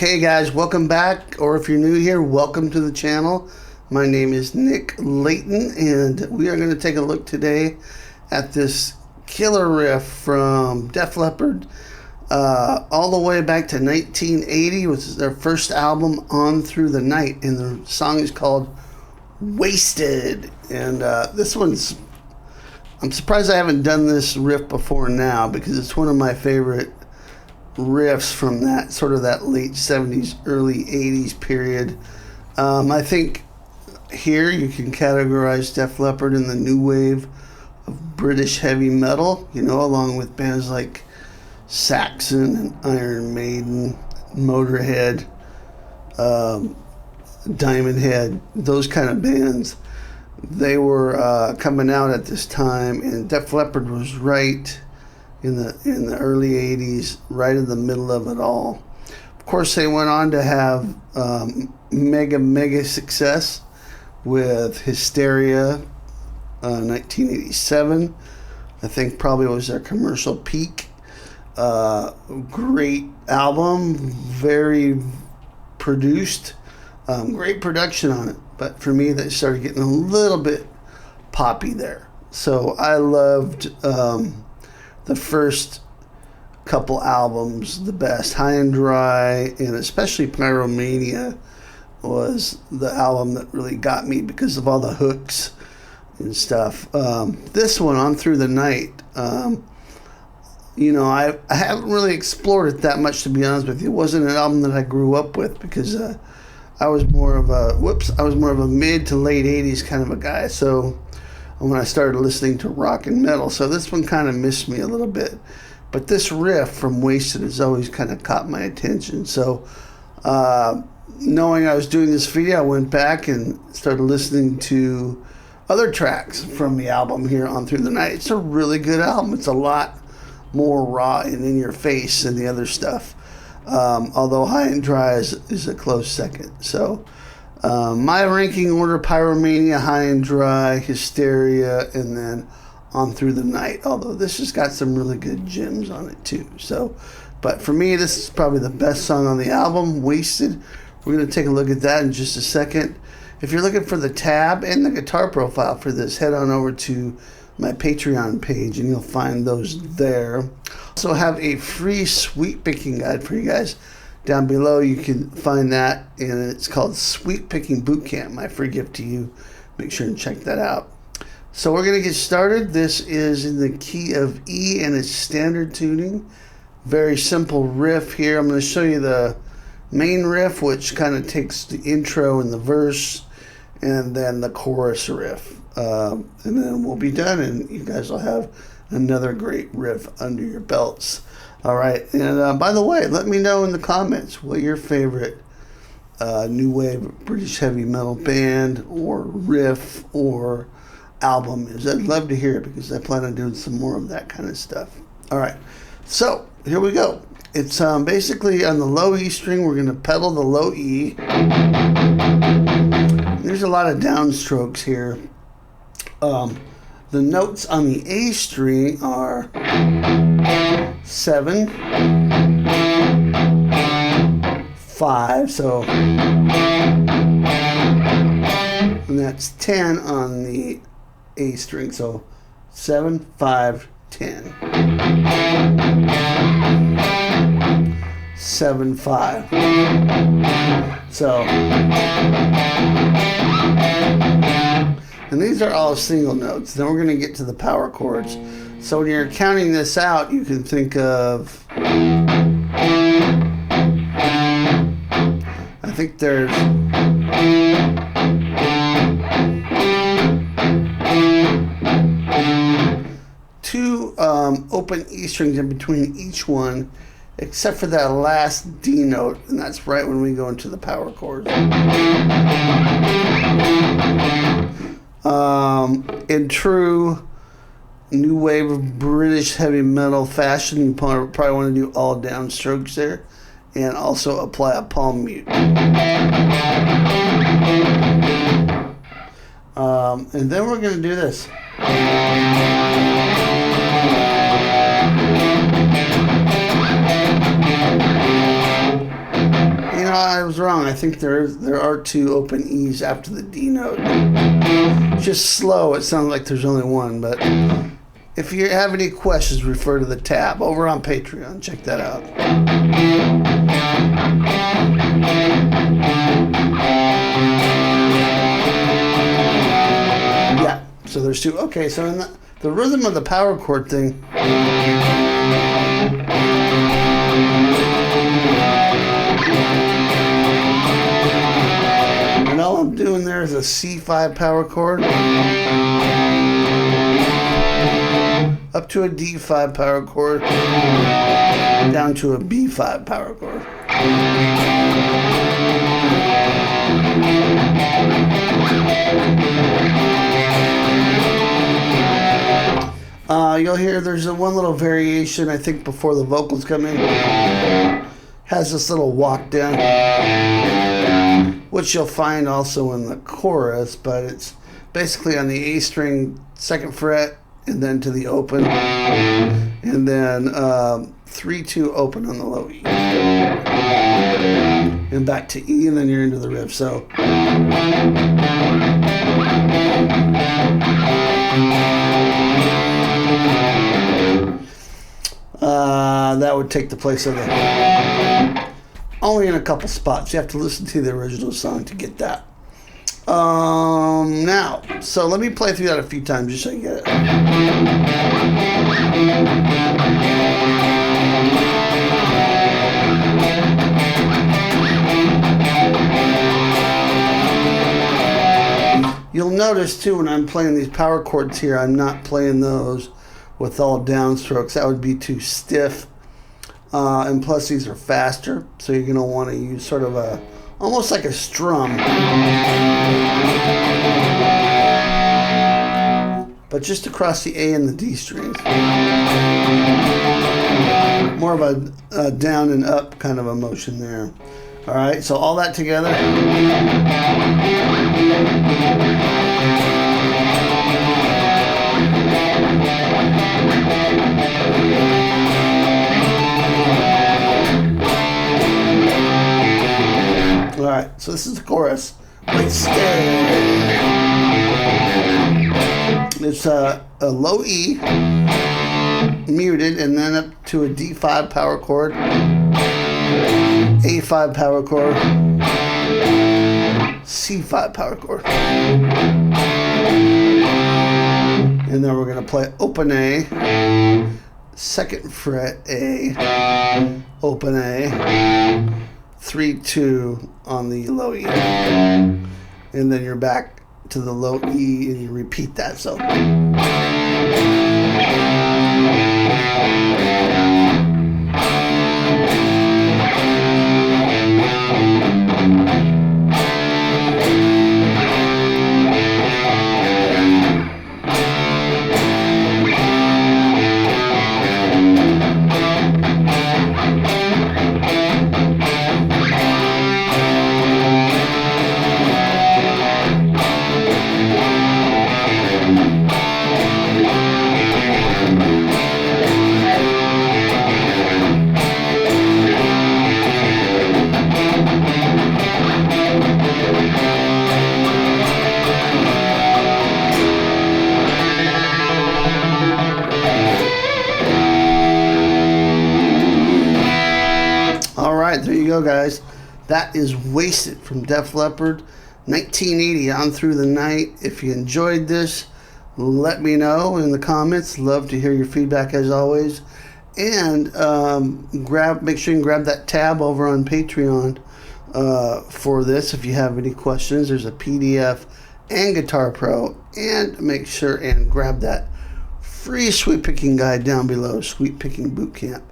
Okay guys, welcome back, or if you're new here, welcome to the channel. My name is Nick Layton, and we are going to take a look today at this killer riff from Def Leppard, all the way back to 1980, which is their first album, On Through the Night, and the song is called Wasted. And this one's, I'm surprised I haven't done this riff before now, because it's one of my favorite riffs from that sort of that late 70s, early 80s period. I think here you can categorize Def Leppard in the new wave of British heavy metal, you know, along with bands like Saxon and Iron Maiden, Motorhead, Diamond Head, those kind of bands. They were coming out at this time, and Def Leppard was right in the early 80s, right in the middle of it all. Of course, they went on to have mega success with Hysteria, 1987. I think probably was their commercial peak. Great album, very produced, great production on it. But for me, they started getting a little bit poppy there. So I loved the first couple albums the best. High and Dry, and especially Pyromania, was the album that really got me because of all the hooks and stuff. This one, On Through the Night, you know, I haven't really explored it that much, to be honest with you. It wasn't an album that I grew up with, because I was more of a mid to late 80s kind of a guy. So when I started listening to rock and metal, so this one kind of missed me a little bit. But this riff from Wasted has always kind of caught my attention. So knowing I was doing this video, I went back and started listening to other tracks from the album here, On Through the Night. It's a really good album. It's a lot more raw and in your face than the other stuff. Although High and Dry is a close second. So my ranking order: Pyromania, High and Dry, Hysteria, and then On Through the Night. Although this has got some really good gems on it too. So, but for me, this is probably the best song on the album, Wasted. We're going to take a look at that in just a second. If you're looking for the tab and the guitar profile for this, head on over to my Patreon page and you'll find those there. Also have a free sweet picking guide for you guys down below. You can find that, and it's called Sweet Picking Bootcamp, my free gift to you. Make sure and check that out. So we're going to get started. This is in the key of E, and it's standard tuning. Very simple riff here. I'm going to show you the main riff, which kind of takes the intro and the verse, and then the chorus riff. And then we'll be done, and you guys will have another great riff under your belts. All right, and by the way, let me know in the comments what your favorite new wave British heavy metal band or riff or album is. I'd love to hear it because I plan on doing some more of that kind of stuff. All right, so here we go. It's basically on the low E string. We're going to pedal the low E. There's a lot of downstrokes here. The notes on the A string are 7, 5, so, and that's 10 on the A string, so 7, 5, 10. 7, 5. So, and these are all single notes. Then we're going to get to the power chords. So when you're counting this out, you can think of, I think there's 2 open E strings in between each one, except for that last D note, and that's right when we go into the power chords. In true new wave of British heavy metal fashion, you probably want to do all downstrokes there, and also apply a palm mute. And then we're going to do this. I was wrong. I think there are 2 open E's after the D note. Just slow. It sounds like there's only 1, but if you have any questions, refer to the tab over on Patreon. Check that out. Yeah. So there's 2. Okay. So in the rhythm of the power chord thing. And all I'm doing there is a C5 power chord up to a D5 power chord down to a B5 power chord. You'll hear there's one little variation, I think, before the vocals come in. Has this little walk down, which you'll find also in the chorus, but it's basically on the A string, 2nd fret, and then to the open, and then 3-2 open on the low E, and back to E, and then you're into the riff. So that would take the place of the, only in a couple spots. You have to listen to the original song to get that. Now, so let me play through that a few times just so you get it. You'll notice too when I'm playing these power chords here, I'm not playing those with all downstrokes. That would be too stiff. And plus these are faster, so you're going to want to use sort of a, almost like a strum. But just across the A and the D strings. More of a down and up kind of a motion there. All right, so all that together. All right, so this is the chorus. It's a low E, muted, and then up to a D5 power chord, A5 power chord, C5 power chord. And then we're going to play open A, 2nd fret A, open A, 3-2 on the low E. And then you're back to the low E and you repeat that. So. There you go, guys. That is Wasted from Def Leppard, 1980 on through the night. If you enjoyed this, let me know in the comments. Love to hear your feedback as always. And make sure you grab that tab over on Patreon for this. If you have any questions, there's a PDF and Guitar Pro. And make sure and grab that free sweep picking guide down below, Sweep Picking Bootcamp.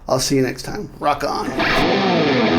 I'll see you next time. Rock on.